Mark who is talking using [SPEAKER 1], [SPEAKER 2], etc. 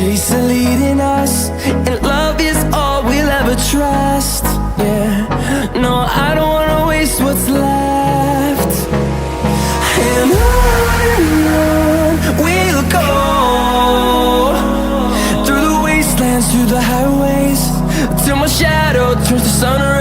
[SPEAKER 1] Chase are leading us, and love is all we'll ever trust. Yeah, no, I don't wanna waste what's left. And on we'll go, through the wastelands, through the highways, till my shadow turns to sun rays.